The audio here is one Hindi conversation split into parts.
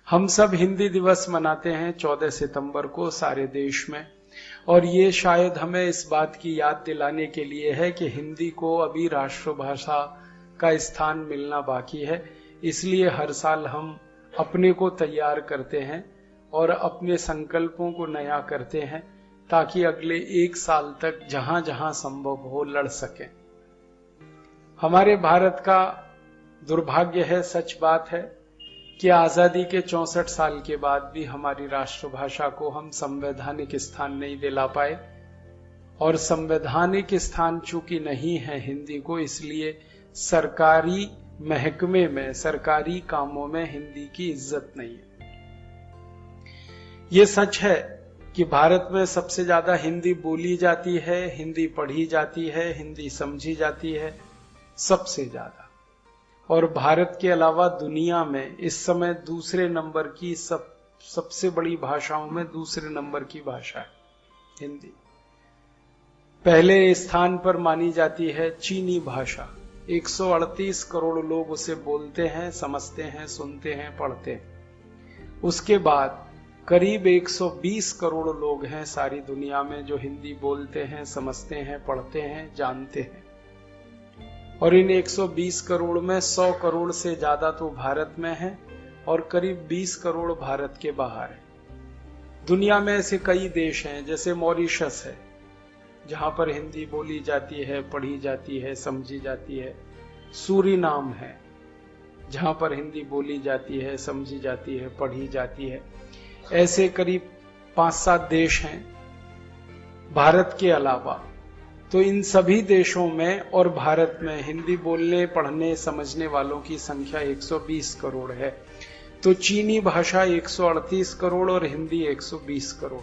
हम सब हिंदी दिवस मनाते हैं 14 सितंबर को सारे देश में, और ये शायद हमें इस बात की याद दिलाने के लिए है कि हिंदी को अभी राष्ट्रभाषा का स्थान मिलना बाकी है। इसलिए हर साल हम अपने को तैयार करते हैं और अपने संकल्पों को नया करते हैं, ताकि अगले 1 साल तक जहां जहां संभव हो लड़ सकें। हमारे भारत का दुर्भाग्य है, सच बात है, कि आजादी के 64 साल के बाद भी हमारी राष्ट्रभाषा को हम संवैधानिक स्थान नहीं दिला पाए। और संवैधानिक स्थान चूंकि नहीं है हिंदी को, इसलिए सरकारी महकमे में, सरकारी कामों में हिंदी की इज्जत नहीं है। ये सच है कि भारत में सबसे ज्यादा हिंदी बोली जाती है, हिंदी पढ़ी जाती है, हिंदी समझी जाती है, सबसे ज्यादा। और भारत के अलावा दुनिया में इस समय दूसरे नंबर की सबसे बड़ी भाषाओं में दूसरे नंबर की भाषा है हिंदी। पहले स्थान पर मानी जाती है चीनी भाषा। 138 करोड़ लोग उसे बोलते हैं, समझते हैं, सुनते हैं, पढ़ते हैं। उसके बाद करीब 120 करोड़ लोग हैं सारी दुनिया में जो हिंदी बोलते हैं, समझते हैं, पढ़ते हैं, जानते हैं। और इन 120 करोड़ में 100 करोड़ से ज्यादा तो भारत में है और करीब 20 करोड़ भारत के बाहर है। दुनिया में ऐसे कई देश हैं, जैसे मॉरिशस है जहां पर हिंदी बोली जाती है, पढ़ी जाती है, समझी जाती है। सूरीनाम है जहां पर हिंदी बोली जाती है, समझी जाती है, पढ़ी जाती है। ऐसे करीब 5-7 देश हैं भारत के अलावा। तो इन सभी देशों में और भारत में हिंदी बोलने, पढ़ने, समझने वालों की संख्या 120 करोड़ है। तो चीनी भाषा 138 करोड़ और हिंदी 120 करोड़।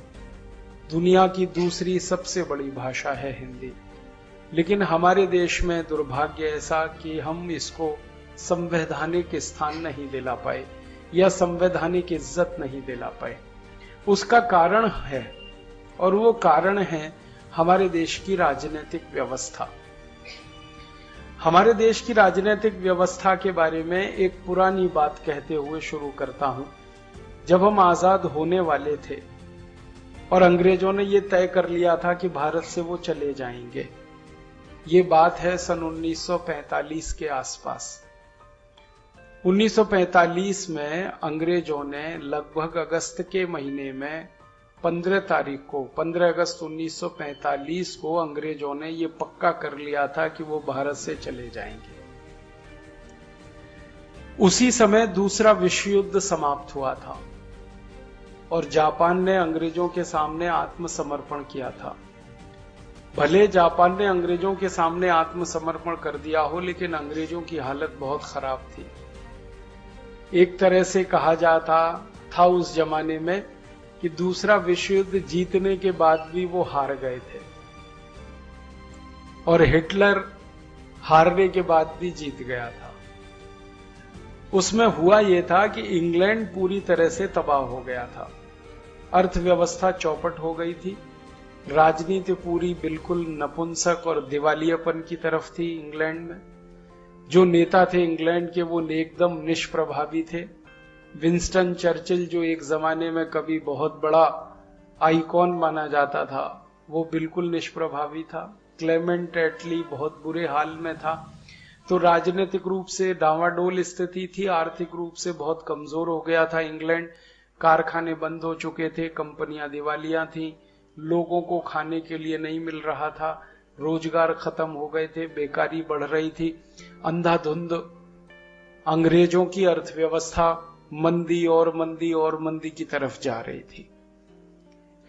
दुनिया की दूसरी सबसे बड़ी भाषा है हिंदी। लेकिन हमारे देश में दुर्भाग्य ऐसा कि हम इसको संवैधानिक स्थान नहीं दिला पाए या संवैधानिक इज्जत नहीं दिला पाए। उसका कारण है, और वो कारण है हमारे देश की राजनीतिक व्यवस्था। हमारे देश की राजनीतिक व्यवस्था के बारे में एक पुरानी बात कहते हुए शुरू करता हूं। जब हम आजाद होने वाले थे और अंग्रेजों ने ये तय कर लिया था कि भारत से वो चले जाएंगे, ये बात है सन 1945 के आसपास। 1945 में अंग्रेजों ने लगभग अगस्त के महीने में 15 तारीख को, 15 अगस्त 1945 को अंग्रेजों ने ये पक्का कर लिया था कि वो भारत से चले जाएंगे। उसी समय दूसरा विश्व युद्ध समाप्त हुआ था और जापान ने अंग्रेजों के सामने आत्मसमर्पण किया था। भले जापान ने अंग्रेजों के सामने आत्मसमर्पण कर दिया हो, लेकिन अंग्रेजों की हालत बहुत खराब थी। एक तरह से कहा जाता था उस जमाने में कि दूसरा विश्व युद्ध जीतने के बाद भी वो हार गए थे, और हिटलर हारने के बाद भी जीत गया था। उसमें हुआ ये था कि इंग्लैंड पूरी तरह से तबाह हो गया था, अर्थव्यवस्था चौपट हो गई थी, राजनीति पूरी बिल्कुल नपुंसक और दिवालियापन की तरफ थी इंग्लैंड में। जो नेता थे इंग्लैंड के वो एकदम निष्प्रभावी थे। विंस्टन चर्चिल, जो एक जमाने में कभी बहुत बड़ा आइकॉन माना जाता था, वो बिल्कुल निष्प्रभावी था। क्लेमेंट एटली बहुत बुरे हाल में था। तो राजनीतिक रूप से डावाडोल स्थिति थी, आर्थिक रूप से बहुत कमजोर हो गया था इंग्लैंड। कारखाने बंद हो चुके थे, कंपनियां दिवालिया थीं, लोगों को खाने के लिए नहीं मिल रहा था, रोजगार खत्म हो गए थे, बेकारी बढ़ रही थी। अंधाधुंध अंग्रेजों की अर्थव्यवस्था मंदी और मंदी और मंदी की तरफ जा रही थी।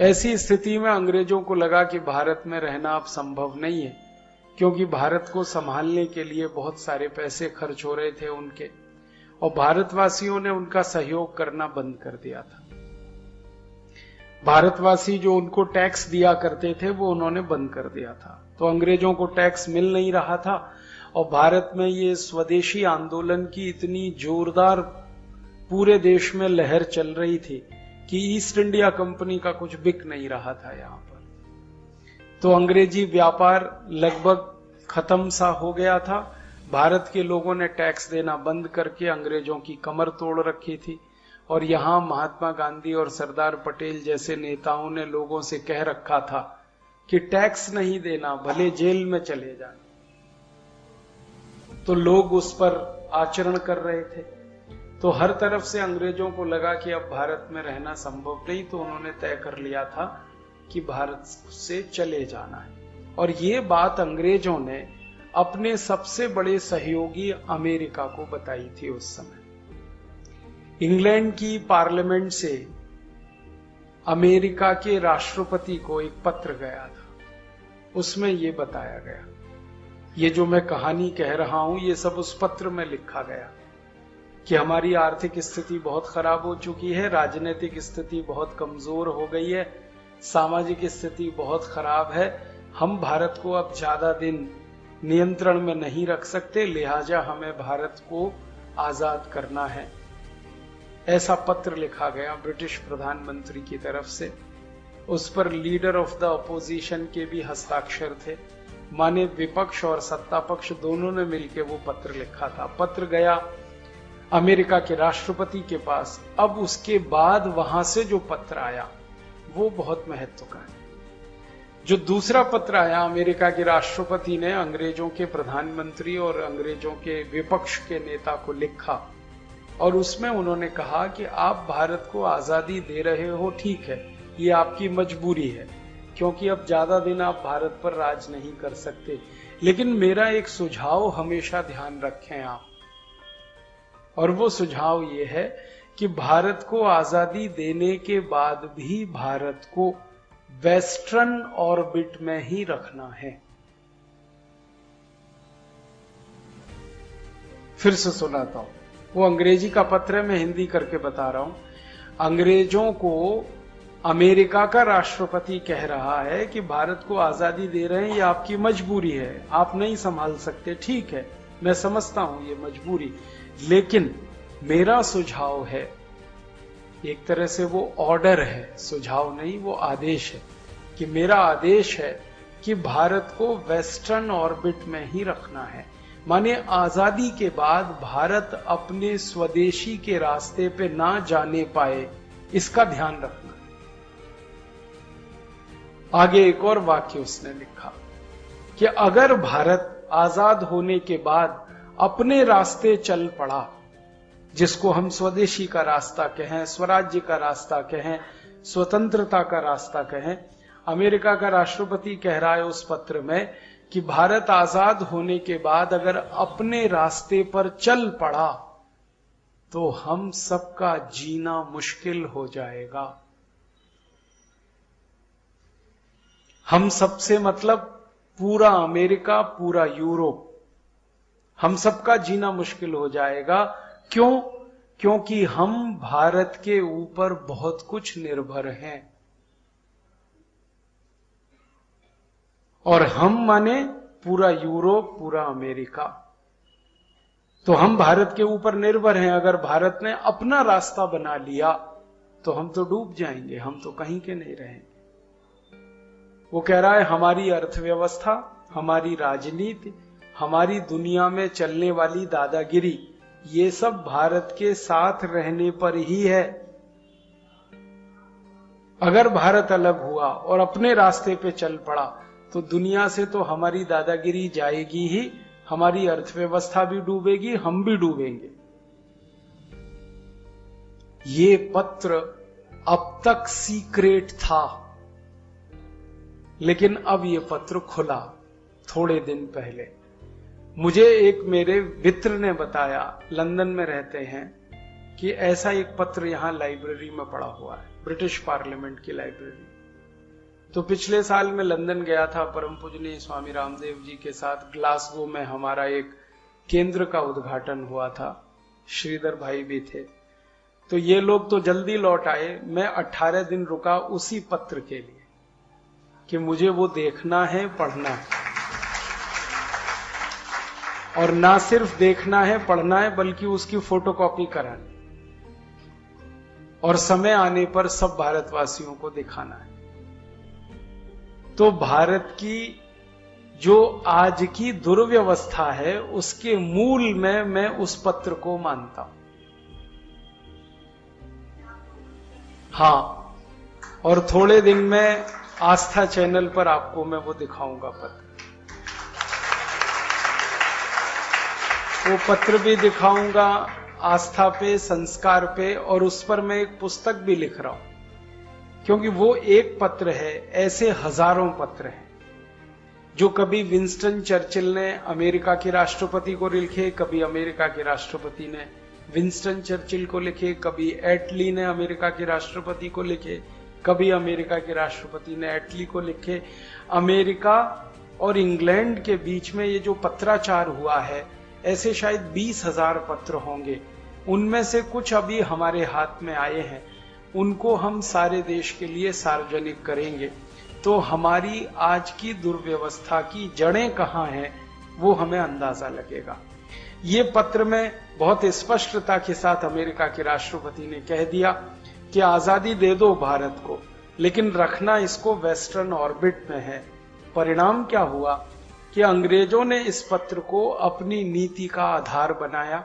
ऐसी स्थिति में अंग्रेजों को लगा कि भारत में रहना अब संभव नहीं है, क्योंकि भारत को संभालने के लिए बहुत सारे पैसे खर्च हो रहे थे उनके, और भारतवासियों ने उनका सहयोग करना बंद कर दिया था। भारतवासी जो उनको टैक्स दिया करते थे वो उन्होंने बंद कर दिया था। तो अंग्रेजों को टैक्स मिल नहीं रहा था, और भारत में ये स्वदेशी आंदोलन की इतनी जोरदार पूरे देश में लहर चल रही थी कि ईस्ट इंडिया कंपनी का कुछ बिक नहीं रहा था यहाँ पर। तो अंग्रेजी व्यापार लगभग खत्म सा हो गया था। भारत के लोगों ने टैक्स देना बंद करके अंग्रेजों की कमर तोड़ रखी थी, और यहां महात्मा गांधी और सरदार पटेल जैसे नेताओं ने लोगों से कह रखा था कि टैक्स नहीं देना, भले जेल में चले जाए, तो लोग उस पर आचरण कर रहे थे। तो हर तरफ से अंग्रेजों को लगा कि अब भारत में रहना संभव नहीं, तो उन्होंने तय कर लिया था कि भारत से चले जाना है। और ये बात अंग्रेजों ने अपने सबसे बड़े सहयोगी अमेरिका को बताई थी। उस समय इंग्लैंड की पार्लियामेंट से अमेरिका के राष्ट्रपति को एक पत्र गया था, उसमें ये बताया गया। ये जो मैं कहानी कह रहा हूं ये सब उस पत्र में लिखा गया कि हमारी आर्थिक स्थिति बहुत खराब हो चुकी है, राजनीतिक स्थिति बहुत कमजोर हो गई है, सामाजिक स्थिति बहुत खराब है, हम भारत को अब ज्यादा दिन नियंत्रण में नहीं रख सकते, लिहाजा हमें भारत को आजाद करना है। ऐसा पत्र लिखा गया ब्रिटिश प्रधानमंत्री की तरफ से। उस पर लीडर ऑफ द अपोजिशन के भी हस्ताक्षर थे, माने विपक्ष और सत्ता पक्ष दोनों ने मिलकर वो पत्र लिखा था। पत्र गया अमेरिका के राष्ट्रपति के पास। अब उसके बाद वहां से जो पत्र आया वो बहुत महत्व का है। जो दूसरा पत्र आया अमेरिका के राष्ट्रपति ने अंग्रेजों के प्रधानमंत्री और अंग्रेजों के विपक्ष के नेता को लिखा, और उसमें उन्होंने कहा कि आप भारत को आजादी दे रहे हो, ठीक है, ये आपकी मजबूरी है, क्योंकि अब ज्यादा दिन आप भारत पर राज नहीं कर सकते, लेकिन मेरा एक सुझाव हमेशा ध्यान रखें आप, और वो सुझाव ये है कि भारत को आजादी देने के बाद भी भारत को वेस्टर्न ऑर्बिट में ही रखना है। फिर से सुनाता हूं, वो अंग्रेजी का पत्र है, मैं हिंदी करके बता रहा हूं। अंग्रेजों को अमेरिका का राष्ट्रपति कह रहा है कि भारत को आजादी दे रहे हैं, ये आपकी मजबूरी है, आप नहीं संभाल सकते, ठीक है, मैं समझता हूं ये मजबूरी, लेकिन मेरा सुझाव है, एक तरह से वो ऑर्डर है, सुझाव नहीं, वो आदेश है, कि मेरा आदेश है कि भारत को वेस्टर्न ऑर्बिट में ही रखना है। माने आजादी के बाद भारत अपने स्वदेशी के रास्ते पे ना जाने पाए, इसका ध्यान रखना। आगे एक और वाक्य उसने लिखा कि अगर भारत आजाद होने के बाद अपने रास्ते चल पड़ा, जिसको हम स्वदेशी का रास्ता कहें, स्वराज्य का रास्ता कहें, स्वतंत्रता का रास्ता कहें, अमेरिका का राष्ट्रपति कह रहा है उस पत्र में कि भारत आजाद होने के बाद अगर अपने रास्ते पर चल पड़ा तो हम सबका जीना मुश्किल हो जाएगा। हम सबसे मतलब पूरा अमेरिका, पूरा यूरोप, हम सबका जीना मुश्किल हो जाएगा। क्यों? क्योंकि हम भारत के ऊपर बहुत कुछ निर्भर हैं, और हम माने पूरा यूरोप, पूरा अमेरिका, तो हम भारत के ऊपर निर्भर हैं। अगर भारत ने अपना रास्ता बना लिया तो हम तो डूब जाएंगे, हम तो कहीं के नहीं रहेंगे। वो कह रहा है हमारी अर्थव्यवस्था, हमारी राजनीति, हमारी दुनिया में चलने वाली दादागिरी, ये सब भारत के साथ रहने पर ही है। अगर भारत अलग हुआ और अपने रास्ते पे चल पड़ा तो दुनिया से तो हमारी दादागिरी जाएगी ही, हमारी अर्थव्यवस्था भी डूबेगी, हम भी डूबेंगे। ये पत्र अब तक सीक्रेट था, लेकिन अब ये पत्र खुला थोड़े दिन पहले। मुझे एक मेरे मित्र ने बताया, लंदन में रहते हैं, कि ऐसा एक पत्र यहां लाइब्रेरी में पड़ा हुआ है, ब्रिटिश पार्लियामेंट की लाइब्रेरी। तो पिछले साल मैं लंदन गया था परम पूजनीय स्वामी रामदेव जी के साथ। ग्लासगो में हमारा एक केंद्र का उद्घाटन हुआ था, श्रीधर भाई भी थे। तो ये लोग तो जल्दी लौट आए, मैं 18 दिन रुका उसी पत्र के लिए कि मुझे वो देखना है, पढ़ना है, और ना सिर्फ देखना है, पढ़ना है, बल्कि उसकी फोटोकॉपी करानी, और समय आने पर सब भारतवासियों को दिखाना है। तो भारत की जो आज की दुर्व्यवस्था है उसके मूल में मैं उस पत्र को मानता हूं। हाँ, और थोड़े दिन में आस्था चैनल पर आपको मैं वो दिखाऊंगा पत्र। वो पत्र भी दिखाऊंगा आस्था पे, संस्कार पे, और उस पर मैं एक पुस्तक भी लिख रहा हूं, क्योंकि वो एक पत्र है, ऐसे हजारों पत्र हैं जो कभी विंस्टन चर्चिल ने अमेरिका के राष्ट्रपति को लिखे, कभी अमेरिका के राष्ट्रपति ने विंस्टन चर्चिल को लिखे, कभी एटली ने अमेरिका के राष्ट्रपति को लिखे, कभी अमेरिका के राष्ट्रपति ने एटली को लिखे। अमेरिका और इंग्लैंड के बीच में ये जो पत्राचार हुआ है, ऐसे शायद 20,000 पत्र होंगे। उनमें से कुछ अभी हमारे हाथ में आए हैं, उनको हम सारे देश के लिए सार्वजनिक करेंगे, तो हमारी आज की दुर्व्यवस्था की जड़ें कहां हैं वो हमें अंदाजा लगेगा। ये पत्र में बहुत स्पष्टता के साथ अमेरिका के राष्ट्रपति ने कह दिया कि आजादी दे दो भारत को, लेकिन रखना इसको वेस्टर्न ऑर्बिट में है। परिणाम क्या हुआ कि अंग्रेजों ने इस पत्र को अपनी नीति का आधार बनाया।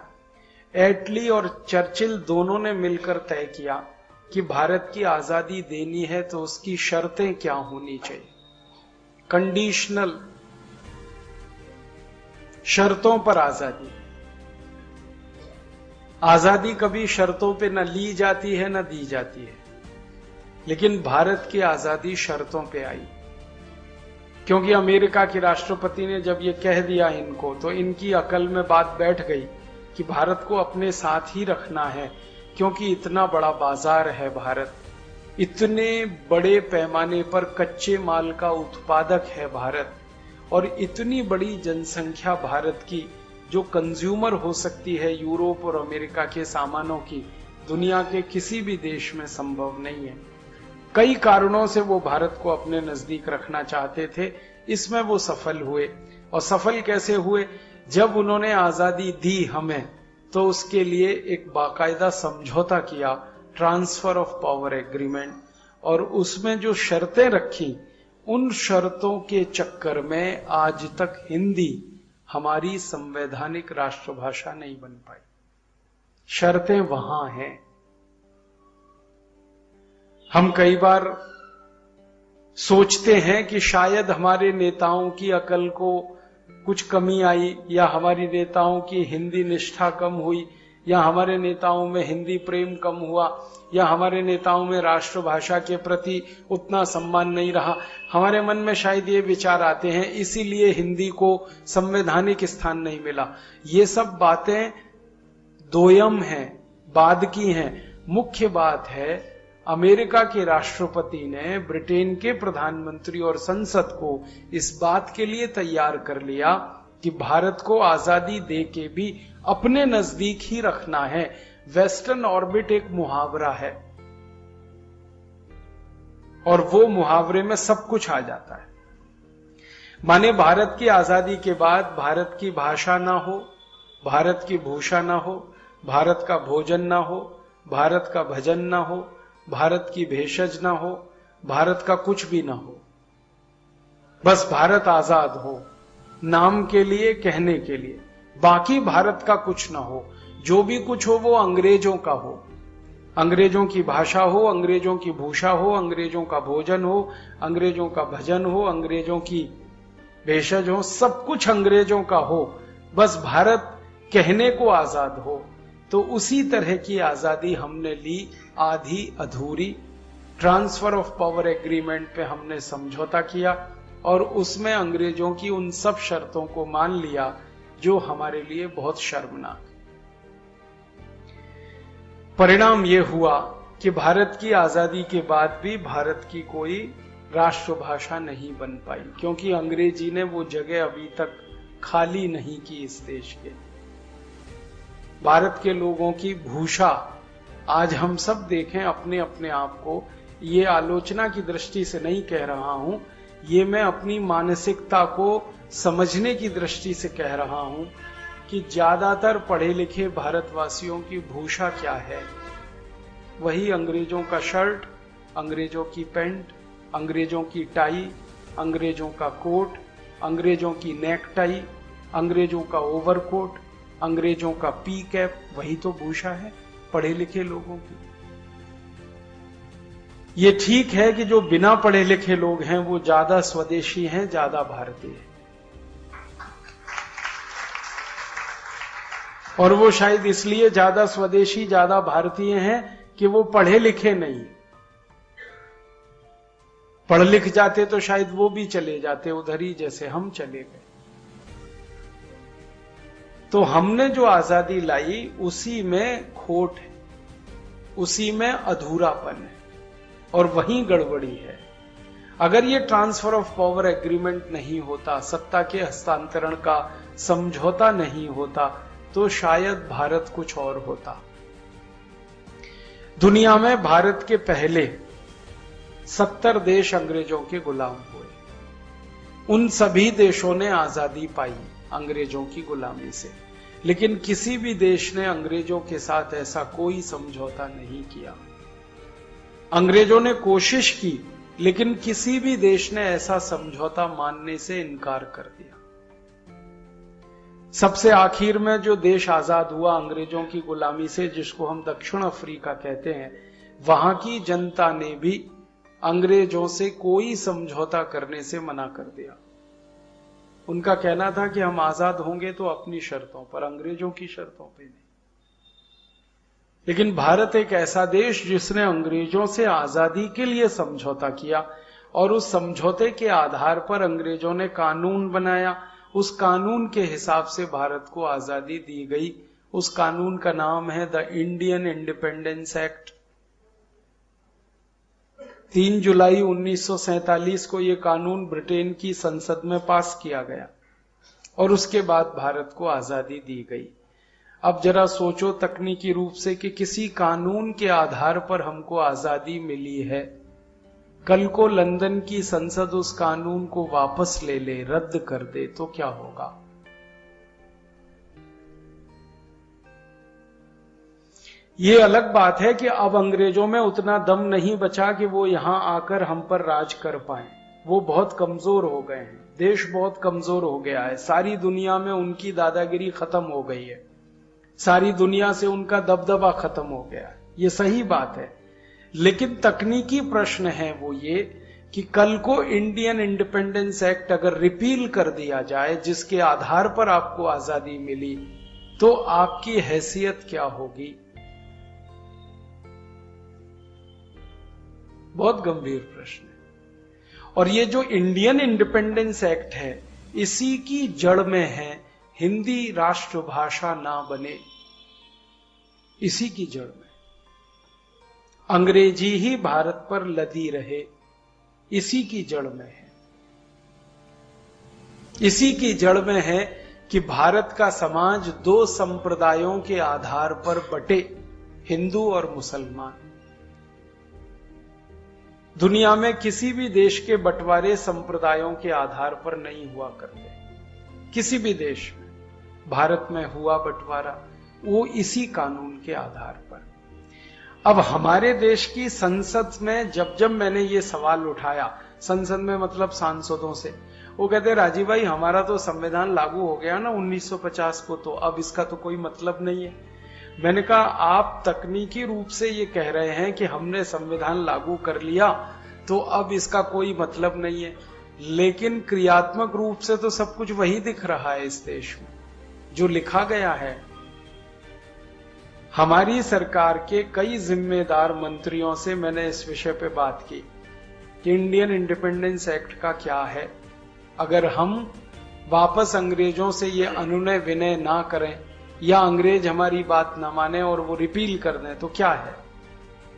एटली और चर्चिल दोनों ने मिलकर तय किया कि भारत की आजादी देनी है तो उसकी शर्तें क्या होनी चाहिए। कंडीशनल शर्तों पर आजादी। आजादी कभी शर्तों पे न ली जाती है न दी जाती है, लेकिन भारत की आजादी शर्तों पे आई, क्योंकि अमेरिका के राष्ट्रपति ने जब ये कह दिया इनको, तो इनकी अकल में बात बैठ गई कि भारत को अपने साथ ही रखना है, क्योंकि इतना बड़ा बाजार है भारत, इतने बड़े पैमाने पर कच्चे माल का उत्पादक है भारत, और इतनी बड़ी जनसंख्या भारत की जो कंज्यूमर हो सकती है यूरोप और अमेरिका के सामानों की, दुनिया के किसी भी देश में संभव नहीं है। कई कारणों से वो भारत को अपने नजदीक रखना चाहते थे, इसमें वो सफल हुए। और सफल कैसे हुए? जब उन्होंने आजादी दी हमें, तो उसके लिए एक बाकायदा समझौता किया, ट्रांसफर ऑफ पावर एग्रीमेंट, और उसमें जो शर्तें रखी, उन शर्तों के चक्कर में आज तक हिंदी हमारी संवैधानिक राष्ट्रभाषा नहीं बन पाई। शर्तें वहां हैं। हम कई बार सोचते हैं कि शायद हमारे नेताओं की अकल को कुछ कमी आई, या हमारी नेताओं की हिंदी निष्ठा कम हुई, या हमारे नेताओं में हिंदी प्रेम कम हुआ, या हमारे नेताओं में राष्ट्रभाषा के प्रति उतना सम्मान नहीं रहा। हमारे मन में शायद ये विचार आते हैं, इसीलिए हिंदी को संवैधानिक स्थान नहीं मिला। ये सब बातें दोयम हैं, बाद की हैं। मुख्य बात है, अमेरिका के राष्ट्रपति ने ब्रिटेन के प्रधानमंत्री और संसद को इस बात के लिए तैयार कर लिया कि भारत को आजादी दे के भी अपने नजदीक ही रखना है। वेस्टर्न ऑर्बिट एक मुहावरा है, और वो मुहावरे में सब कुछ आ जाता है। माने भारत की आजादी के बाद भारत की भाषा ना हो, भारत की भूषा ना हो, भारत का भोजन ना हो, भारत का भजन ना हो, भारत की भेषज ना हो, भारत का कुछ भी ना हो, बस भारत आजाद हो, नाम के लिए, कहने के लिए। बाकी भारत का कुछ ना हो, जो भी कुछ हो वो अंग्रेजों का हो, अंग्रेजों की भाषा हो, अंग्रेजों की भूषा हो, अंग्रेजों का भोजन हो, अंग्रेजों का भजन हो, अंग्रेजों की भेषज हो, सब कुछ अंग्रेजों का हो, बस भारत कहने को आजाद हो। तो उसी तरह की आजादी हमने ली, आधी अधूरी। ट्रांसफर ऑफ पावर एग्रीमेंट पे हमने समझौता किया, और उसमें अंग्रेजों की उन सब शर्तों को मान लिया जो हमारे लिए बहुत शर्मनाक। परिणाम यह हुआ कि भारत की आजादी के बाद भी भारत की कोई राष्ट्रभाषा नहीं बन पाई, क्योंकि अंग्रेजी ने वो जगह अभी तक खाली नहीं की इस देश के। भारत के लोगों की भूषा आज हम सब देखें अपने अपने आप को, ये आलोचना की दृष्टि से नहीं कह रहा हूं, ये मैं अपनी मानसिकता को समझने की दृष्टि से कह रहा हूं कि ज्यादातर पढ़े लिखे भारतवासियों की भूषा क्या है? वही अंग्रेजों का शर्ट, अंग्रेजों की पैंट, अंग्रेजों की टाई, अंग्रेजों का कोट, अंग्रेजों की नेक टाई, अंग्रेजों का ओवरकोट, अंग्रेजों का पी कैप, वही तो भूषा है पढ़े लिखे लोगों की। ये ठीक है कि जो बिना पढ़े लिखे लोग हैं वो ज्यादा स्वदेशी हैं, ज्यादा भारतीय हैं, और वो शायद इसलिए ज्यादा स्वदेशी ज्यादा भारतीय हैं कि वो पढ़े लिखे नहीं। पढ़ लिख जाते तो शायद वो भी चले जाते उधर ही जैसे हम चले गए। तो हमने जो आजादी लाई उसी में खोट है, उसी में अधूरापन है, और वहीं गड़बड़ी है। अगर ये ट्रांसफर ऑफ पावर एग्रीमेंट नहीं होता, सत्ता के हस्तांतरण का समझौता नहीं होता, तो शायद भारत कुछ और होता। दुनिया में भारत के पहले 70 देश अंग्रेजों के गुलाम हुए। उन सभी देशों ने आजादी पाई अंग्रेजों की गुलामी से, लेकिन किसी भी देश ने अंग्रेजों के साथ ऐसा कोई समझौता नहीं किया। अंग्रेजों ने कोशिश की, लेकिन किसी भी देश ने ऐसा समझौता मानने से इनकार कर दिया। सबसे आखिर में जो देश आजाद हुआ अंग्रेजों की गुलामी से, जिसको हम दक्षिण अफ्रीका कहते हैं, वहां की जनता ने भी अंग्रेजों से कोई समझौता करने से मना कर दिया। उनका कहना था कि हम आजाद होंगे तो अपनी शर्तों पर, अंग्रेजों की शर्तों पर नहीं। लेकिन भारत एक ऐसा देश जिसने अंग्रेजों से आजादी के लिए समझौता किया, और उस समझौते के आधार पर अंग्रेजों ने कानून बनाया। उस कानून के हिसाब से भारत को आजादी दी गई। उस कानून का नाम है द इंडियन इंडिपेंडेंस एक्ट। 3 जुलाई 1947 को यह कानून ब्रिटेन की संसद में पास किया गया, और उसके बाद भारत को आजादी दी गई। अब जरा सोचो तकनीकी रूप से कि किसी कानून के आधार पर हमको आजादी मिली है, कल को लंदन की संसद उस कानून को वापस ले ले, रद्द कर दे, तो क्या होगा? ये अलग बात है कि अब अंग्रेजों में उतना दम नहीं बचा कि वो यहां आकर हम पर राज कर पाए। वो बहुत कमजोर हो गए हैं, देश बहुत कमजोर हो गया है, सारी दुनिया में उनकी दादागिरी खत्म हो गई है, सारी दुनिया से उनका दबदबा खत्म हो गया है। ये सही बात है, लेकिन तकनीकी प्रश्न है वो ये कि कल को इंडियन इंडिपेंडेंस एक्ट अगर रिपील कर दिया जाए, जिसके आधार पर आपको आजादी मिली, तो आपकी हैसियत क्या होगी? बहुत गंभीर प्रश्न है। और ये जो इंडियन इंडिपेंडेंस एक्ट है, इसी की जड़ में है हिंदी राष्ट्रभाषा ना बने। इसी की जड़ में अंग्रेजी ही भारत पर लदी रहे, इसी की जड़ में है। इसी की जड़ में है कि भारत का समाज 2 संप्रदायों के आधार पर बटे, हिंदू और मुसलमान। दुनिया में किसी भी देश के बंटवारे संप्रदायों के आधार पर नहीं हुआ करते। किसी भी देश में, भारत में हुआ बंटवारा वो इसी कानून के आधार पर। अब हमारे देश की संसद में जब जब मैंने ये सवाल उठाया, संसद में मतलब सांसदों से, वो कहते राजीव भाई हमारा तो संविधान लागू हो गया ना 1950 को, तो अब इसका तो कोई मतलब नहीं है। मैंने कहा आप तकनीकी रूप से ये कह रहे हैं कि हमने संविधान लागू कर लिया तो अब इसका कोई मतलब नहीं है, लेकिन क्रियात्मक रूप से तो सब कुछ वही दिख रहा है इस देश में जो लिखा गया है। हमारी सरकार के कई जिम्मेदार मंत्रियों से मैंने इस विषय पे बात की कि इंडियन इंडिपेंडेंस एक्ट का क्या है। अगर हम वापस अंग्रेजों से ये अनुनय विनय ना करें या अंग्रेज हमारी बात ना माने और वो रिपील कर दें तो क्या है?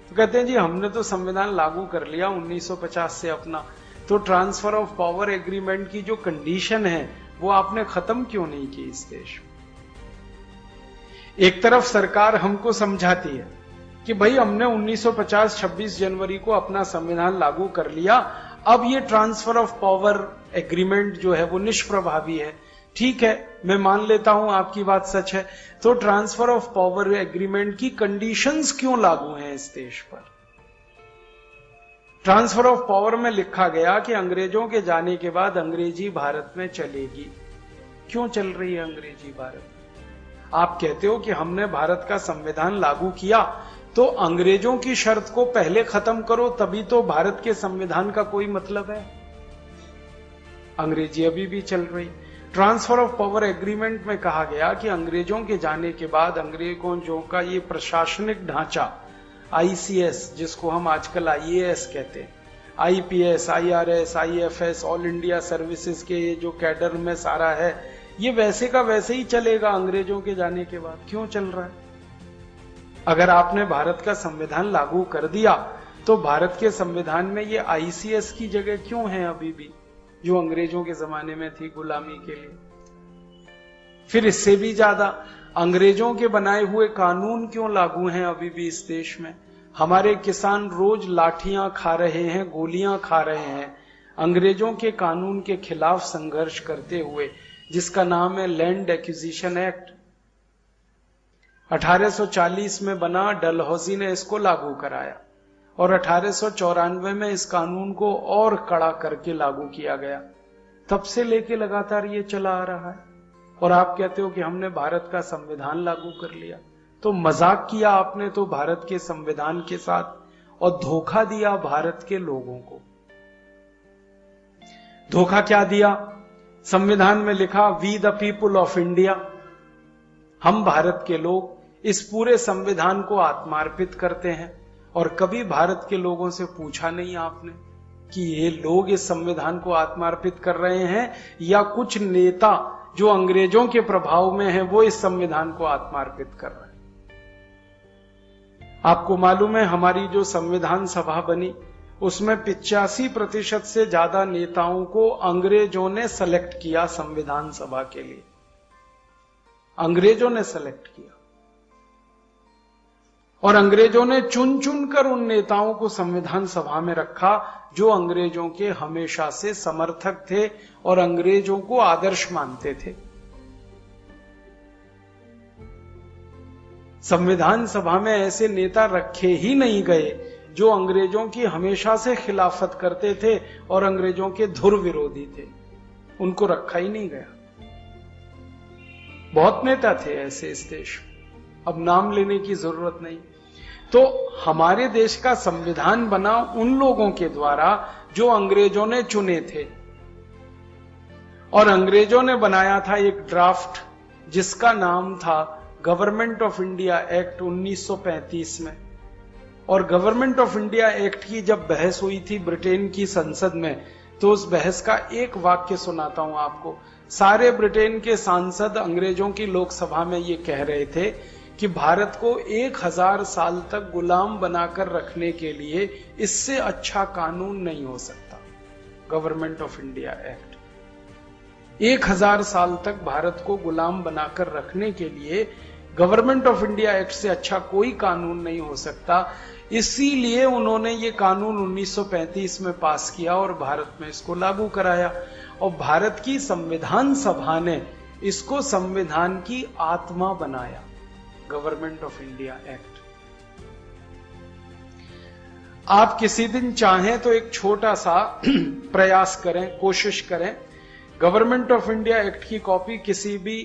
तो कहते हैं जी हमने तो संविधान लागू कर लिया 1950 से अपना, तो ट्रांसफर ऑफ पावर एग्रीमेंट की जो कंडीशन है वो आपने खत्म क्यों नहीं की इस देश में? एक तरफ सरकार हमको समझाती है कि भाई हमने 1950 26 जनवरी को अपना संविधान लागू कर लिया, अब ये ट्रांसफर ऑफ पावर एग्रीमेंट जो है वो निष्प्रभावी है। ठीक है, मैं मान लेता हूं आपकी बात सच है, तो ट्रांसफर ऑफ पावर एग्रीमेंट की कंडीशंस क्यों लागू हैं इस देश पर? ट्रांसफर ऑफ पावर में लिखा गया कि अंग्रेजों के जाने के बाद अंग्रेजी भारत में चलेगी। क्यों चल रही है अंग्रेजी भारत में? आप कहते हो कि हमने भारत का संविधान लागू किया तो अंग्रेजों की शर्त को पहले खत्म करो, तभी तो भारत के संविधान का कोई मतलब है। अंग्रेजी अभी भी चल रही। ट्रांसफर ऑफ पावर एग्रीमेंट में कहा गया कि अंग्रेजों के जाने के बाद अंग्रेजों का ये प्रशासनिक ढांचा आईसीएस, जिसको हम आजकल आईएएस कहते हैं, IPS, IRS, IFS, all India services के ये जो कैडर में सारा है, ये वैसे का वैसे ही चलेगा अंग्रेजों के जाने के बाद। क्यों चल रहा है? अगर आपने भारत का संविधान लागू कर दिया तो भारत के संविधान में ये आईसीएस की जगह क्यों है अभी भी, जो अंग्रेजों के जमाने में थी गुलामी के लिए? फिर इससे भी ज्यादा अंग्रेजों के बनाए हुए कानून क्यों लागू हैं अभी भी इस देश में? हमारे किसान रोज लाठियां खा रहे हैं, गोलियां खा रहे हैं अंग्रेजों के कानून के खिलाफ संघर्ष करते हुए, जिसका नाम है लैंड एक्विजिशन एक्ट। 1840 में बना, डलहौजी ने इसको लागू कराया और 1894 में इस कानून को और कड़ा करके लागू किया गया। तब से लेके लगातार ये चला आ रहा है और आप कहते हो कि हमने भारत का संविधान लागू कर लिया। तो मजाक किया आपने तो भारत के संविधान के साथ और धोखा दिया भारत के लोगों को। धोखा क्या दिया? संविधान में लिखा we the people of India, हम भारत के लोग इस पूरे संविधान को आत्मार्पित करते हैं। और कभी भारत के लोगों से पूछा नहीं आपने कि ये लोग इस संविधान को आत्मार्पित कर रहे हैं या कुछ नेता जो अंग्रेजों के प्रभाव में हैं वो इस संविधान को आत्मार्पित कर रहे हैं? आपको मालूम है हमारी जो संविधान सभा बनी उसमें 85% से ज्यादा नेताओं को अंग्रेजों ने सेलेक्ट किया संविधान सभा के लिए। अंग्रेजों ने सेलेक्ट किया और अंग्रेजों ने चुन चुन कर उन नेताओं को संविधान सभा में रखा जो अंग्रेजों के हमेशा से समर्थक थे और अंग्रेजों को आदर्श मानते थे। संविधान सभा में ऐसे नेता रखे ही नहीं गए जो अंग्रेजों की हमेशा से खिलाफत करते थे और अंग्रेजों के धुर विरोधी थे। उनको रखा ही नहीं गया। बहुत नेता थे ऐसे इस देश में, अब नाम लेने की जरूरत नहीं। तो हमारे देश का संविधान बना उन लोगों के द्वारा जो अंग्रेजों ने चुने थे और अंग्रेजों ने बनाया था एक ड्राफ्ट जिसका नाम था गवर्नमेंट ऑफ इंडिया एक्ट 1935 में। और गवर्नमेंट ऑफ इंडिया एक्ट की जब बहस हुई थी ब्रिटेन की संसद में, तो उस बहस का एक वाक्य सुनाता हूं आपको। सारे ब्रिटेन के सांसद अंग्रेजों की लोकसभा में ये कह रहे थे कि भारत को 1000 साल तक गुलाम बनाकर रखने के लिए इससे अच्छा कानून नहीं हो सकता। गवर्नमेंट ऑफ इंडिया एक्ट 1000 साल तक भारत को गुलाम बनाकर रखने के लिए गवर्नमेंट ऑफ इंडिया एक्ट से अच्छा कोई कानून नहीं हो सकता। इसीलिए उन्होंने ये कानून 1935 में पास किया और भारत में इसको लागू कराया। और भारत की संविधान सभा ने इसको संविधान की आत्मा बनाया, गवर्नमेंट ऑफ इंडिया एक्ट। आप किसी दिन चाहें तो एक छोटा सा प्रयास करें, कोशिश करें, गवर्नमेंट ऑफ इंडिया एक्ट की कॉपी किसी भी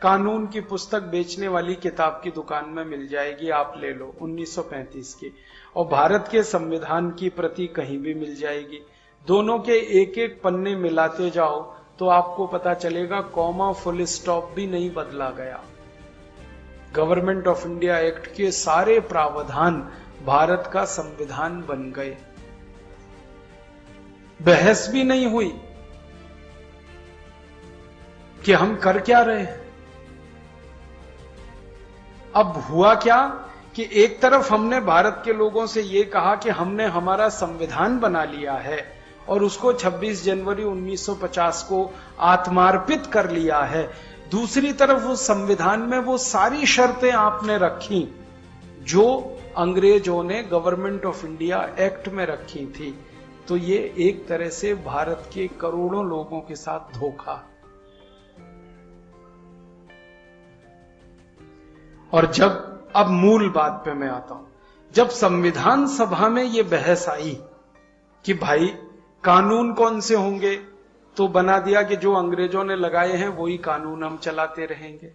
कानून की पुस्तक बेचने वाली किताब की दुकान में मिल जाएगी, आप ले लो 1935 की। और भारत के संविधान की प्रति कहीं भी मिल जाएगी। दोनों के एक एक पन्ने मिलाते जाओ तो आपको पता चलेगा कॉमा फुल स्टॉप भी नहीं बदला गया। गवर्नमेंट ऑफ इंडिया एक्ट के सारे प्रावधान भारत का संविधान बन गए। बहस भी नहीं हुई कि हम कर क्या रहे हैं। अब हुआ क्या कि एक तरफ हमने भारत के लोगों से यह कहा कि हमने हमारा संविधान बना लिया है और उसको 26 जनवरी 1950 को आत्मार्पित कर लिया है। दूसरी तरफ उस संविधान में वो सारी शर्तें आपने रखी जो अंग्रेजों ने गवर्नमेंट ऑफ इंडिया एक्ट में रखी थी। तो ये एक तरह से भारत के करोड़ों लोगों के साथ धोखा। और जब अब मूल बात पे मैं आता हूं, जब संविधान सभा में यह बहस आई कि भाई कानून कौन से होंगे, तो बना दिया कि जो अंग्रेजों ने लगाए हैं वही कानून हम चलाते रहेंगे।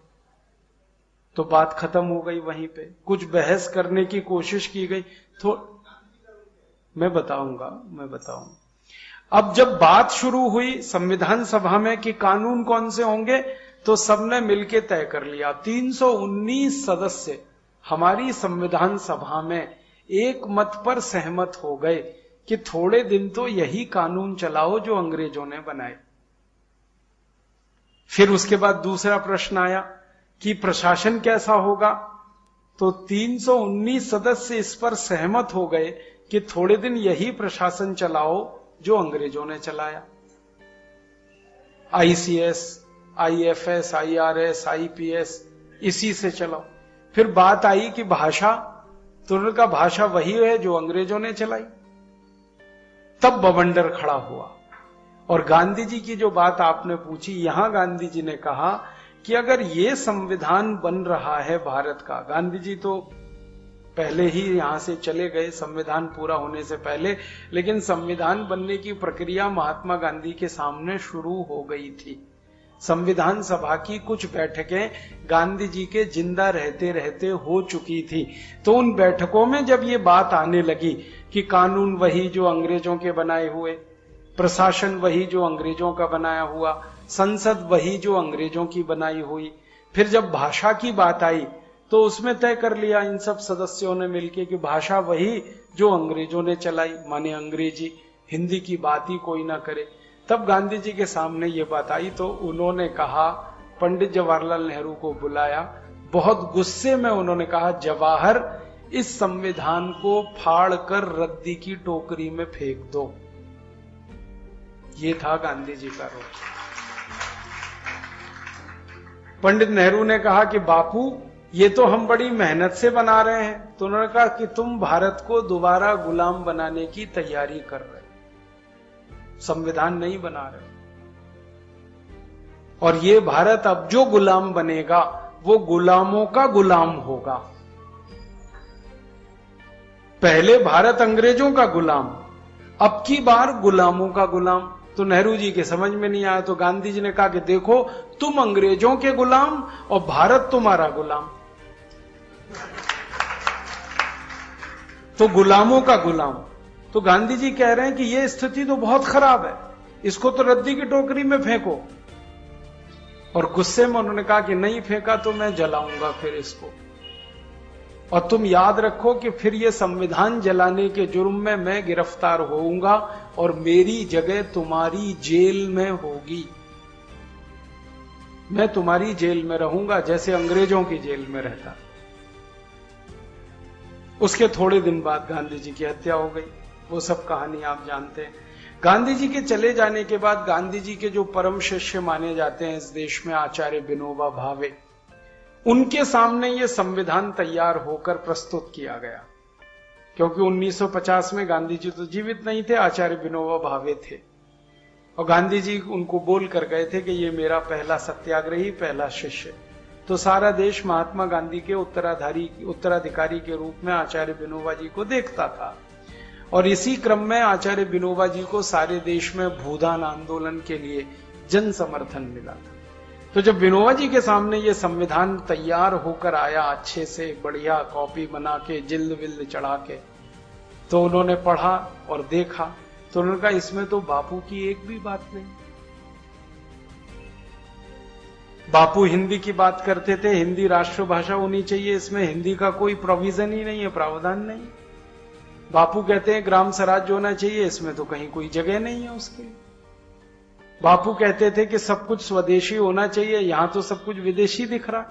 तो बात खत्म हो गई वहीं पे। कुछ बहस करने की कोशिश की गई तो मैं बताऊंगा। अब जब बात शुरू हुई संविधान सभा में कि कानून कौन से होंगे, तो सबने मिलकर तय कर लिया। 319 सदस्य हमारी संविधान सभा में एक मत पर सहमत हो गए कि थोड़े दिन तो यही कानून चलाओ जो अंग्रेजों ने बनाए। फिर उसके बाद दूसरा प्रश्न आया कि प्रशासन कैसा होगा, तो 319 सदस्य इस पर सहमत हो गए कि थोड़े दिन यही प्रशासन चलाओ जो अंग्रेजों ने चलाया। ICS, IFS, IRS, IPS इसी से चलाओ। फिर बात आई कि भाषा, तो उन्होंने कहा भाषा वही है जो अंग्रेजों ने चलाई। तब बवंडर खड़ा हुआ। और गांधी जी की जो बात आपने पूछी, यहां गांधी जी ने कहा कि अगर ये संविधान बन रहा है भारत का, गांधी जी तो पहले ही यहां से चले गए संविधान पूरा होने से पहले, लेकिन संविधान बनने की प्रक्रिया महात्मा गांधी के सामने शुरू हो गई थी। संविधान सभा की कुछ बैठकें गांधी जी के जिंदा रहते रहते हो चुकी थी। तो उन बैठकों में जब ये बात आने लगी कि कानून वही जो अंग्रेजों के बनाए हुए, प्रशासन वही जो अंग्रेजों का बनाया हुआ, संसद वही जो अंग्रेजों की बनाई हुई, फिर जब भाषा की बात आई तो उसमें तय कर लिया इन सब सदस्यों ने मिलकर कि भाषा वही जो अंग्रेजों ने चलाई, माने अंग्रेजी, हिंदी की बात ही कोई ना करे। तब गांधी जी के सामने ये बात आई तो उन्होंने कहा, पंडित जवाहरलाल नेहरू को बुलाया, बहुत गुस्से में उन्होंने कहा, जवाहर इस संविधान को फाड़ कर रद्दी की टोकरी में फेंक दो। ये था गांधी जी का रोष। पंडित नेहरू ने कहा कि बापू ये तो हम बड़ी मेहनत से बना रहे हैं। तो उन्होंने कहा कि तुम भारत को दोबारा गुलाम बनाने की तैयारी कर रहे हो, संविधान नहीं बना रहे। और ये भारत अब जो गुलाम बनेगा वो गुलामों का गुलाम होगा। पहले भारत अंग्रेजों का गुलाम, अब की बार गुलामों का गुलाम। तो नेहरू जी के समझ में नहीं आया, तो गांधी जी ने कहा कि देखो तुम अंग्रेजों के गुलाम और भारत तुम्हारा गुलाम, तो गुलामों का गुलाम। तो गांधी जी कह रहे हैं कि यह स्थिति तो बहुत खराब है, इसको तो रद्दी की टोकरी में फेंको। और गुस्से में उन्होंने कहा कि नहीं फेंका तो मैं जलाऊंगा फिर इसको, और तुम याद रखो कि फिर ये संविधान जलाने के जुर्म में मैं गिरफ्तार होऊंगा और मेरी जगह तुम्हारी जेल में होगी। मैं तुम्हारी जेल में रहूंगा जैसे अंग्रेजों की जेल में रहता। उसके थोड़े दिन बाद गांधी जी की हत्या हो गई। वो सब कहानी आप जानते हैं। गांधी जी के चले जाने के बाद गांधी जी के जो परम शिष्य माने जाते हैं इस देश में, आचार्य विनोबा भावे, उनके सामने ये संविधान तैयार होकर प्रस्तुत किया गया। क्योंकि 1950 में गांधी जी तो जीवित नहीं थे, आचार्य विनोबा भावे थे, और गांधी जी उनको बोल कर गए थे कि ये मेरा पहला सत्याग्रही, पहला शिष्य। तो सारा देश महात्मा गांधी के उत्तराधिकारी के रूप में आचार्य विनोबा जी को देखता था। और इसी क्रम में आचार्य विनोबा जी को सारे देश में भूदान आंदोलन के लिए जन समर्थन मिला था। तो जब विनोबा जी के सामने ये संविधान तैयार होकर आया, अच्छे से बढ़िया कॉपी बना के, जिल्द विल्द चढ़ा के, तो उन्होंने पढ़ा और देखा, तो उन्होंने कहा इसमें तो बापू की एक भी बात नहीं। बापू हिंदी की बात करते थे, हिंदी राष्ट्रभाषा होनी चाहिए, इसमें हिंदी का कोई प्रोविजन ही नहीं है, प्रावधान नहीं। बापू कहते हैं ग्राम स्वराज्य होना चाहिए, इसमें तो कहीं कोई जगह नहीं है उसके। बापू कहते थे कि सब कुछ स्वदेशी होना चाहिए, यहां तो सब कुछ विदेशी दिख रहा।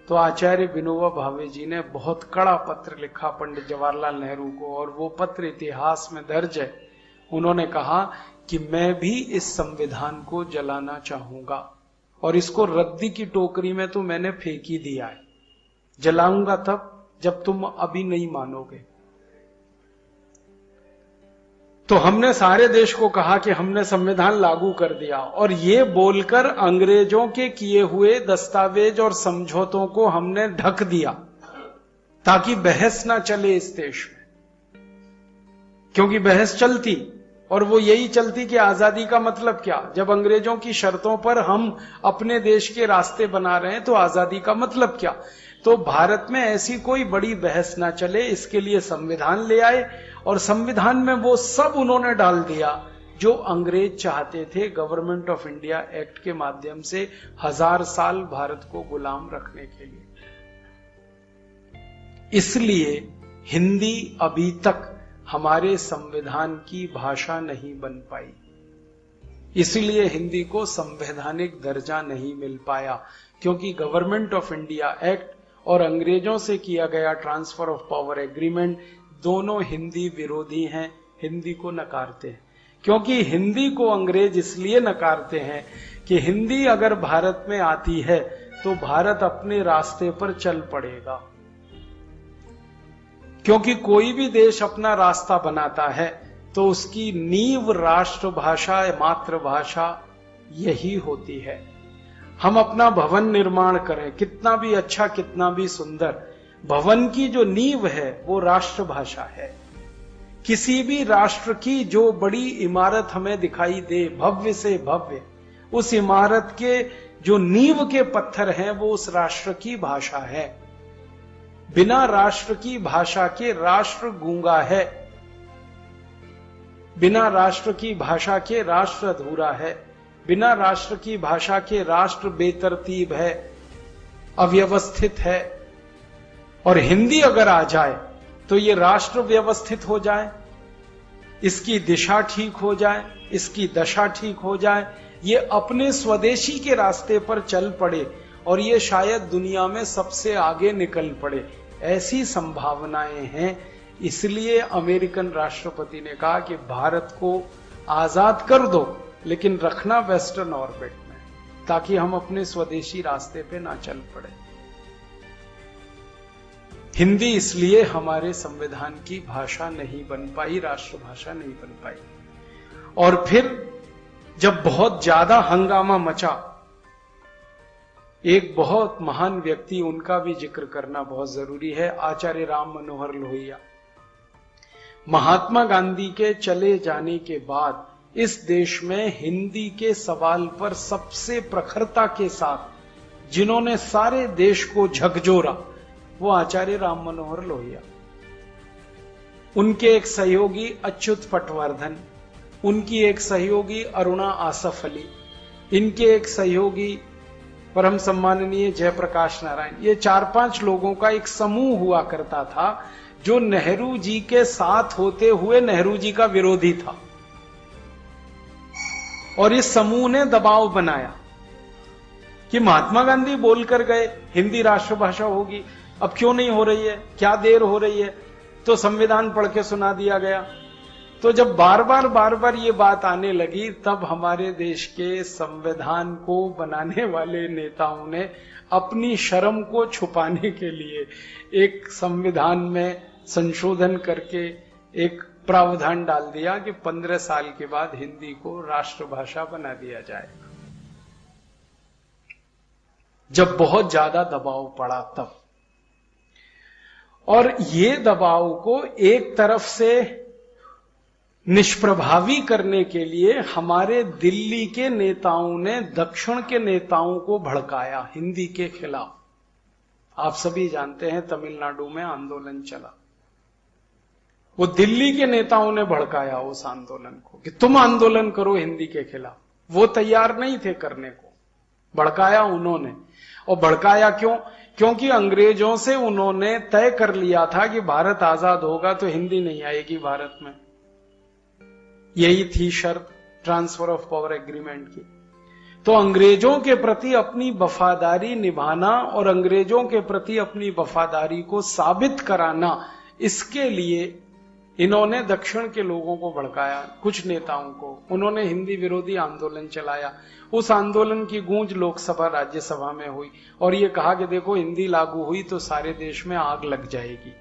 तो आचार्य विनोबा भावे जी ने बहुत कड़ा पत्र लिखा पंडित जवाहरलाल नेहरू को, और वो पत्र इतिहास में दर्ज है। उन्होंने कहा कि मैं भी इस संविधान को जलाना चाहूंगा, और इसको रद्दी की टोकरी में तो मैंने फेंक ही दिया है, जलाऊंगा तब जब तुम अभी नहीं मानोगे। तो हमने सारे देश को कहा कि हमने संविधान लागू कर दिया, और ये बोलकर अंग्रेजों के किए हुए दस्तावेज और समझौतों को हमने ढक दिया ताकि बहस ना चले इस देश में, क्योंकि बहस चलती और वो यही चलती कि आजादी का मतलब क्या, जब अंग्रेजों की शर्तों पर हम अपने देश के रास्ते बना रहे हैं तो आजादी का मतलब क्या। तो भारत में ऐसी कोई बड़ी बहस ना चले, इसके लिए संविधान ले आए और संविधान में वो सब उन्होंने डाल दिया जो अंग्रेज चाहते थे गवर्नमेंट ऑफ इंडिया एक्ट के माध्यम से 1000 साल भारत को गुलाम रखने के लिए। इसलिए हिंदी अभी तक हमारे संविधान की भाषा नहीं बन पाई, इसलिए हिंदी को संवैधानिक दर्जा नहीं मिल पाया, क्योंकि गवर्नमेंट ऑफ इंडिया एक्ट और अंग्रेजों से किया गया ट्रांसफर ऑफ पावर एग्रीमेंट दोनों हिंदी विरोधी हैं, हिंदी को नकारते हैं। क्योंकि हिंदी को अंग्रेज इसलिए नकारते हैं कि हिंदी अगर भारत में आती है तो भारत अपने रास्ते पर चल पड़ेगा, क्योंकि कोई भी देश अपना रास्ता बनाता है तो उसकी नींव राष्ट्रभाषा मातृभाषा यही होती है। हम अपना भवन निर्माण करें, कितना भी अच्छा कितना भी सुंदर, भवन की जो नींव है वो राष्ट्रभाषा है। किसी भी राष्ट्र की जो बड़ी इमारत हमें दिखाई दे भव्य से भव्य, उस इमारत के जो नींव के पत्थर हैं वो उस राष्ट्र की भाषा है। बिना राष्ट्र की भाषा के राष्ट्र गूंगा है, बिना राष्ट्र की भाषा के राष्ट्र अधूरा है, बिना राष्ट्र की भाषा के राष्ट्र बेतरतीब है, अव्यवस्थित है। और हिंदी अगर आ जाए तो ये राष्ट्र व्यवस्थित हो जाए, इसकी दिशा ठीक हो जाए, इसकी दशा ठीक हो जाए, ये अपने स्वदेशी के रास्ते पर चल पड़े और ये शायद दुनिया में सबसे आगे निकल पड़े, ऐसी संभावनाएं हैं। इसलिए अमेरिकन राष्ट्रपति ने कहा कि भारत को आजाद कर दो लेकिन रखना वेस्टर्न ऑर्बिट में, ताकि हम अपने स्वदेशी रास्ते पे ना चल पड़े। हिंदी इसलिए हमारे संविधान की भाषा नहीं बन पाई, राष्ट्रभाषा नहीं बन पाई। और फिर जब बहुत ज्यादा हंगामा मचा, एक बहुत महान व्यक्ति, उनका भी जिक्र करना बहुत जरूरी है, आचार्य राम मनोहर लोहिया। महात्मा गांधी के चले जाने के बाद इस देश में हिंदी के सवाल पर सबसे प्रखरता के साथ जिन्होंने सारे देश को झकझोरा वो आचार्य राम मनोहर लोहिया। उनके एक सहयोगी अच्युत पटवर्धन, उनकी एक सहयोगी अरुणा आसफ अली, इनके एक सहयोगी परम सम्माननीय जयप्रकाश नारायण। ये 4-5 लोगों का एक समूह हुआ करता था जो नेहरू जी के साथ होते हुए नेहरू जी का विरोधी था। और इस समूह ने दबाव बनाया कि महात्मा गांधी बोलकर गए हिंदी राष्ट्रभाषा होगी, अब क्यों नहीं हो रही है, क्या देर हो रही है, तो संविधान पढ़ के सुना दिया गया। तो जब बार बार ये बात आने लगी, तब हमारे देश के संविधान को बनाने वाले नेताओं ने अपनी शर्म को छुपाने के लिए एक संविधान में संशोधन करके एक प्रावधान डाल दिया कि 15 साल के बाद हिंदी को राष्ट्रभाषा बना दिया जाएगा। जब बहुत ज्यादा दबाव पड़ा तब, और ये दबाव को एक तरफ से निष्प्रभावी करने के लिए हमारे दिल्ली के नेताओं ने दक्षिण के नेताओं को भड़काया हिंदी के खिलाफ। आप सभी जानते हैं तमिलनाडु में आंदोलन चला, वो दिल्ली के नेताओं ने भड़काया उस आंदोलन को कि तुम आंदोलन करो हिंदी के खिलाफ। वो तैयार नहीं थे करने को, भड़काया उन्होंने। और भड़काया क्यों? क्योंकि अंग्रेजों से उन्होंने तय कर लिया था कि भारत आजाद होगा तो हिंदी नहीं आएगी भारत में। यही थी शर्त ट्रांसफर ऑफ पावर एग्रीमेंट की। तो अंग्रेजों के प्रति अपनी वफादारी निभाना और अंग्रेजों के प्रति अपनी वफादारी को साबित कराना, इसके लिए इन्होंने दक्षिण के लोगों को भड़काया, कुछ नेताओं को। उन्होंने हिंदी विरोधी आंदोलन चलाया। उस आंदोलन की गूंज लोकसभा राज्यसभा में हुई और ये कहा कि देखो हिंदी लागू हुई तो सारे देश में आग लग जाएगी।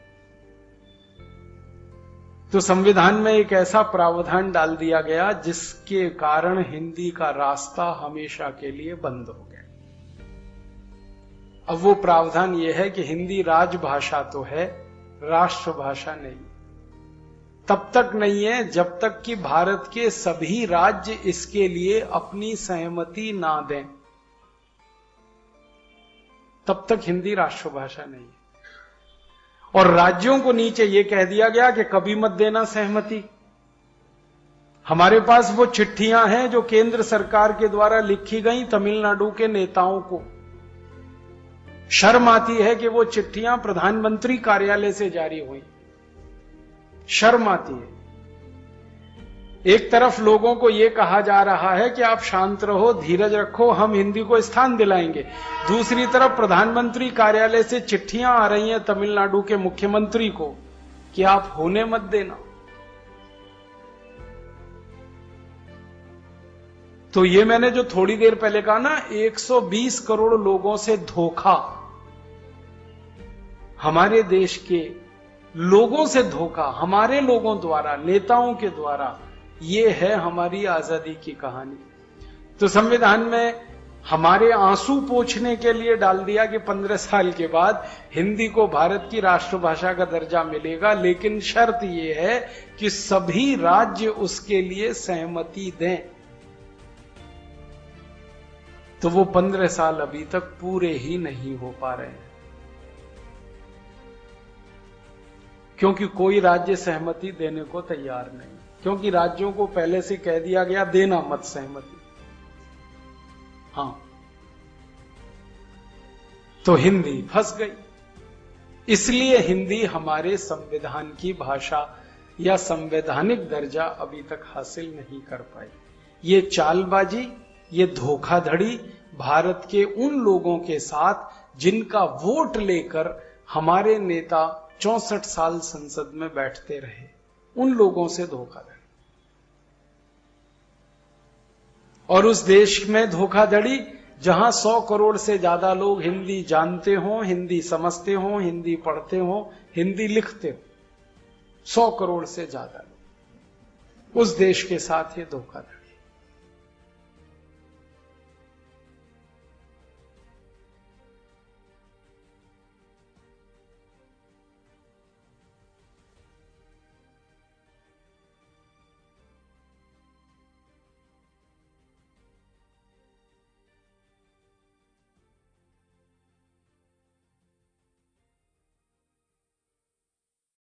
तो संविधान में एक ऐसा प्रावधान डाल दिया गया जिसके कारण हिंदी का रास्ता हमेशा के लिए बंद हो गया। अब वो प्रावधान ये है कि हिंदी राजभाषा तो है, राष्ट्रभाषा नहीं। तब तक नहीं है जब तक कि भारत के सभी राज्य इसके लिए अपनी सहमति ना दें, तब तक हिंदी राष्ट्रभाषा नहीं है। और राज्यों को नीचे यह कह दिया गया कि कभी मत देना सहमति। हमारे पास वो चिट्ठियां हैं जो केंद्र सरकार के द्वारा लिखी गई तमिलनाडु के नेताओं को। शर्म आती है कि वो चिट्ठियां प्रधानमंत्री कार्यालय से जारी हुई, शर्म आती है। एक तरफ लोगों को यह कहा जा रहा है कि आप शांत रहो, धीरज रखो, हम हिंदी को स्थान दिलाएंगे। दूसरी तरफ प्रधानमंत्री कार्यालय से चिट्ठियां आ रही हैं तमिलनाडु के मुख्यमंत्री को कि आप होने मत देना। तो ये मैंने जो थोड़ी देर पहले कहा ना, 120 करोड़ लोगों से धोखा, हमारे देश के लोगों से धोखा, हमारे लोगों द्वारा, नेताओं के द्वारा, ये है हमारी आजादी की कहानी। तो संविधान में हमारे आंसू पोंछने के लिए डाल दिया कि 15 साल के बाद हिंदी को भारत की राष्ट्रभाषा का दर्जा मिलेगा, लेकिन शर्त यह है कि सभी राज्य उसके लिए सहमति दें। तो वो 15 साल अभी तक पूरे ही नहीं हो पा रहे हैं, क्योंकि कोई राज्य सहमति देने को तैयार नहीं, क्योंकि राज्यों को पहले से कह दिया गया देना मत सहमति। हां, तो हिंदी फंस गई। इसलिए हिंदी हमारे संविधान की भाषा या संवैधानिक दर्जा अभी तक हासिल नहीं कर पाई। ये चालबाजी, ये धोखाधड़ी भारत के उन लोगों के साथ जिनका वोट लेकर हमारे नेता 64 साल संसद में बैठते रहे, उन लोगों से धोखाधड़ी। और उस देश में धोखाधड़ी जहां 100 करोड़ से ज्यादा लोग हिंदी जानते हों, हिंदी समझते हों, हिंदी पढ़ते हों, हिंदी लिखते हो, 100 करोड़ से ज्यादा लोग, उस देश के साथ ये धोखाधड़ी।